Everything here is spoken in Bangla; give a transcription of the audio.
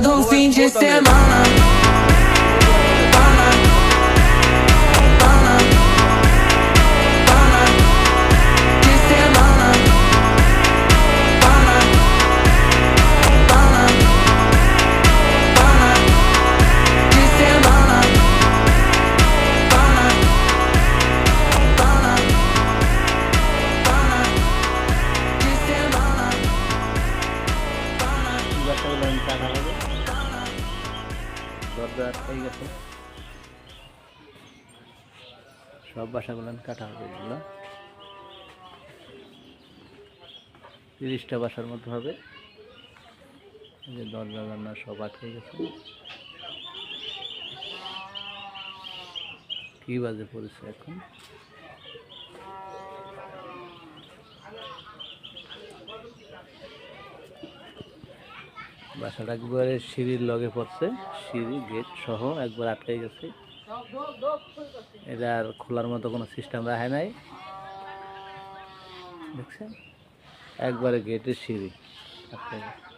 todo fim de semana. Pana, pana, pana de semana. Pana, pana, pana de semana. Pana, pana, pana de semana. বাসাগুলো কাটা হবে, দরজা আটকাই গেছে, সব বাসাগুলো কাটা হবে। এগুলো 30টা বাসার মধ্যে হবে। এই যে দরজা জানলা সব আটকে গেছে। কি বাজে পড়েছে এখন। বাসাটা একবারে সিঁড়ির লগে পড়ছে, সিঁড়ি গেট সহ একবার আটকে গেছে। এটা আর খোলার মতো কোনো সিস্টেম রাখে নাই, দেখছেন, একবারে গেটের সিঁড়ি আটকে গেছে।